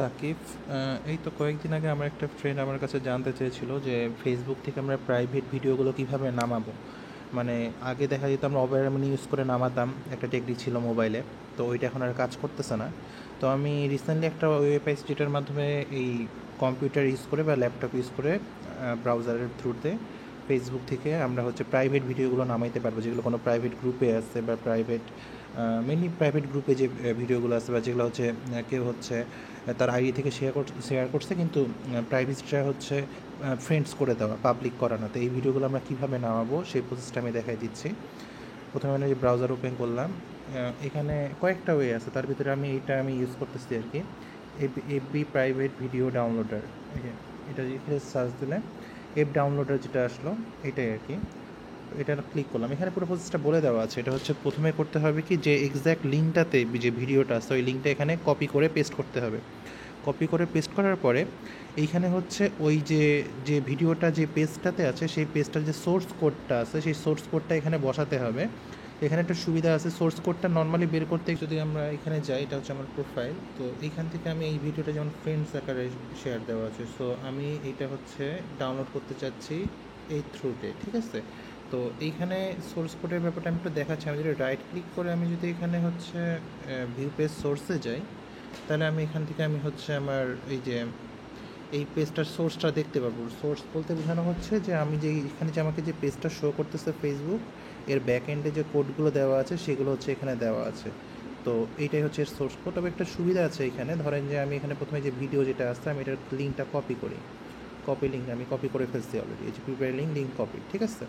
সাকিব, এই তো কয়েকদিন আগে আমার একটা ফ্রেন্ড আমার কাছে জানতে চেয়েছিল যে ফেসবুক থেকে আমরা প্রাইভেট ভিডিওগুলো কিভাবে নামাবো। মানে আগে দেখা যেত আমরা ওপেরা ইউজ করে নামাতাম, একটা টেকনিক ছিল মোবাইলে। তো ওইটা এখন আর কাজ করতেছে না। তো আমি রিসেন্টলি একটা ওয়েবসাইট যেটার মাধ্যমে এই কম্পিউটার ইউজ করে বা ল্যাপটপ ইউজ করে ব্রাউজারের থ্রুতে ফেসবুক থেকে আমরা হচ্ছে প্রাইভেট ভিডিওগুলো নামাইতে পারবো, যেগুলো কোনো প্রাইভেট গ্রুপে আছে বা প্রাইভেট মেনলি প্রাইভেট গ্রুপে যে ভিডিওগুলো আছে বা যেগুলো হচ্ছে কেউ হচ্ছে তার আইডি থেকে শেয়ার করছে, কিন্তু প্রাইভেসিটা হচ্ছে ফ্রেন্ডস করে দেওয়া, পাবলিক করা না। তো এই ভিডিওগুলো আমরা কীভাবে নামাবো সেই প্রসেসটা আমি দেখাই দিচ্ছি। প্রথমে আমি যে ব্রাউজার ওপেন করলাম, এখানে কয়েকটা ওয়ে আছে, তার ভিতরে আমি ইউজ করতেছি আর কি, এফবি প্রাইভেট ভিডিও ডাউনলোডার। এটা এখানে সার্চ দিলে এফ ডাউনলোডার যেটা আসলো এটাই আর কি। এটা ক্লিক করলাম, এখানে পুরো প্রসেসটা বলে দেওয়া আছে। এটা হচ্ছে প্রথমে করতে হবে কি, যে এক্স্যাক্ট লিঙ্কটাতে যে ভিডিওটা আছে ওই লিঙ্কটা এখানে কপি করে পেস্ট করতে হবে। কপি করে পেস্ট করার পরে এইখানে হচ্ছে ওই যে ভিডিওটা যে পেজটাতে আছে সেই পেজটার যে সোর্স কোডটা আছে সেই সোর্স কোডটা এখানে বসাতে হবে। এখানে একটা সুবিধা আছে, সোর্স কোডটা নর্মালি বের করতে যদি আমরা এখানে যাই, এটা হচ্ছে আমার প্রোফাইল। তো এইখান থেকে আমি এই ভিডিওটা যেমন ফ্রেন্ডস আকারে শেয়ার দেওয়া আছে, সো আমি এইটা হচ্ছে ডাউনলোড করতে চাচ্ছি এই থ্রুতে, ঠিক আছে। তো এইখানে সোর্স কোডের ব্যাপারটা আমি একটু দেখাচ্ছি। আমি যদি রাইট ক্লিক করে আমি যদি এখানে হচ্ছে ভিউ পেজ সোর্সে যাই, তাহলে আমি এখান থেকে আমি হচ্ছে আমার এই পেজটার সোর্সটা দেখতে পারবো। সোর্স বলতে বোঝানো হচ্ছে যে আমি যে এখানে যে আমাকে যে পেজটা শো করতেছে ফেসবুক, এর ব্যাক এন্ডে যে কোডগুলো দেওয়া আছে সেগুলো হচ্ছে এখানে দেওয়া আছে। তো এইটাই হচ্ছে এর সোর্স কোড। তবে একটা সুবিধা আছে এখানে, ধরেন যে আমি এখানে প্রথমে যে ভিডিও যেটা আসছে আমি এটার লিঙ্কটা কপি করি, কপি লিঙ্ক আমি কপি করে ফেলছি অলরেডি, এই যে প্রিপেয়ার লিঙ্ক কপি, ঠিক আছে।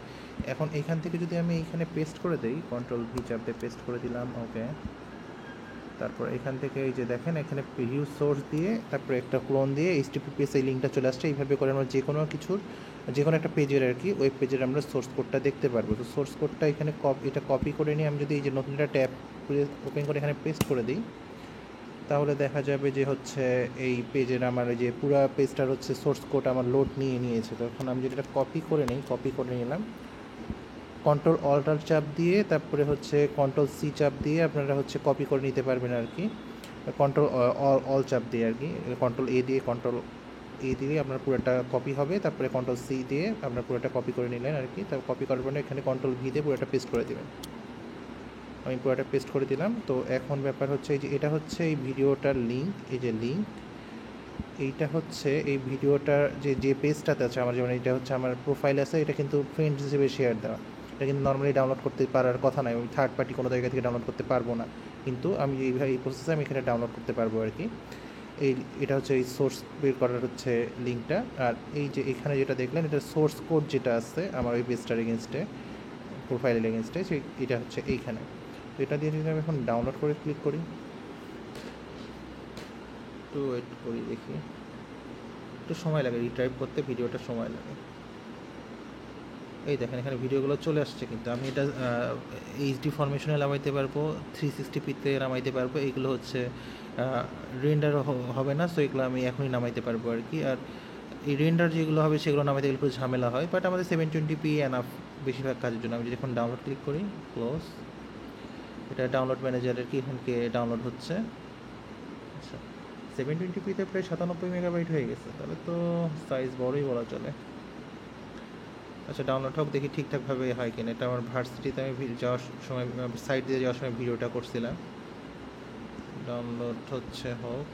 এখন এইখান থেকে যদি আমি এইখানে পেস্ট করে দিই, কন্ট্রোল ভি চাপ দিয়ে পেস্ট করে দিলাম, ওকে। তারপর এখান থেকে এই যে দেখেন এখানে ইউজ সোর্স দিয়ে তারপরে একটা ক্লোন দিয়ে এইচটিটিপিএস এই লিঙ্কটা চলে আসছে। এইভাবে করে আমরা যে কোনো একটা পেজের আর কি, ওয়েব পেজের আমরা সোর্স কোডটা দেখতে পারবো। তো সোর্স কোডটা এখানে এটা কপি করে নিয়ে আমি যদি এই যে নতুন একটা ট্যাব ওপেন করে এখানে পেস্ট করে দিই, তাহলে দেখা যাবে যে হচ্ছে এই পেজের আমার যে পুরো পেজটার হচ্ছে সোর্স কোড আমার লোড নিয়েছে। তখন আমি যদি এটা কপি করে নিলাম, কন্ট্রোল অল্টার চাপ দিয়ে তারপরে হচ্ছে কন্ট্রোল সি চাপ দিয়ে আপনারা হচ্ছে কপি করে নিতে পারবেন আর কি। কন্ট্রোল অল চাপ দিয়ে আর কি, কন্ট্রোল এ দিয়ে আপনার পুরোটা কপি হবে, তারপরে কন্ট্রোল সি দিয়ে আপনার পুরোটা কপি করে নিলেন আর কি। তারপর কপি করার পরে এখানে কন্ট্রোল ভি দিয়ে পুরোটা পেস্ট করে দেবেন। আমি পুরোটা পেস্ট করে দিলাম। তো এখন ব্যাপার হচ্ছে এই যে এটা হচ্ছে এই ভিডিওটার লিঙ্ক, এই যে লিঙ্ক এইটা হচ্ছে এই ভিডিওটার যে পেজটাতে আছে আমার, যেমন এটা হচ্ছে আমার প্রোফাইল আছে, এটা কিন্তু ফ্রেন্ড হিসেবে শেয়ার দেওয়া। এটা কিন্তু নর্মালি ডাউনলোড করতে পারার কথা নয়, আমি থার্ড পার্টি কোনো জায়গা থেকে ডাউনলোড করতে পারবো না, কিন্তু আমি এই প্রসেসে আমি এখানে ডাউনলোড করতে পারবো আর কি। এটা হচ্ছে এই সোর্স বের করার হচ্ছে লিঙ্কটা। আর এই যে এখানে যেটা দেখলেন এটা সোর্স কোড যেটা আছে আমার ওই পেজটার এগেনস্টে, প্রোফাইলের এগেনস্টে, এটা হচ্ছে এইখানে। তো এটা দিয়ে যদি আমি এখন ডাউনলোড করে ক্লিক করি, একটু ওয়েট করি, দেখি একটু সময় লাগে রিট্রাইভ করতে, ভিডিওটা সময় লাগে। এই দেখেন এখানে ভিডিওগুলো চলে আসছে, কিন্তু আমি এটা এইচডি ফরমেশনে নামাইতে পারবো, 360p-তে নামাইতে পারবো। এইগুলো হচ্ছে রেন্ডার হবে না, সো এগুলো আমি এখনই নামাইতে পারবো আর কি। আর এই রেন্ডার যেগুলো হবে সেগুলো নামাইতে গেলে একটু ঝামেলা হয়, বাট আমাদের 720p এনাফ বেশিরভাগ কাজের জন্য। আমি যদি এখন ডাউনলোড ক্লিক করি, ক্লোজ, এটা ডাউনলোড ম্যানেজারের কি এখানকে ডাউনলোড হচ্ছে। আচ্ছা, 720p-তে প্রায় 97 MB হয়ে গেছে, তাহলে তো সাইজ বড়ই বলা চলে। আচ্ছা, ডাউনলোড হোক, দেখি ঠিকঠাকভাবে হয় কিনা। এটা আমার ভার্সিটিতে আমি যাওয়ার সময় সাইট দিয়ে যাওয়ার সময় ভিডিওটা করছিলাম। ডাউনলোড হচ্ছে, হোক।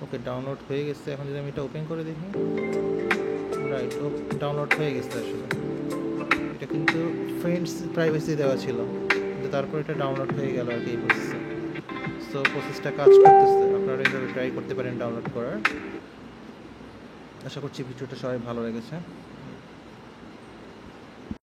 ওকে, ডাউনলোড হয়ে গেছে। এখন যদি আমি এটা ওপেন করে দেখি, রাইট, ডাউনলোড হয়ে গেছে আসলে। এটা কিন্তু ফ্রেন্ডস প্রাইভেসি দেওয়া ছিল, কিন্তু তারপর এটা ডাউনলোড হয়ে গেল আর কি এই প্রসেসে। সো প্রসেসটা কাজ করতেছে, আপনারা এইভাবে ট্রাই করতে পারেন ডাউনলোড করার। আশা করছি ভিডিওটা সবাই ভালো লেগেছে।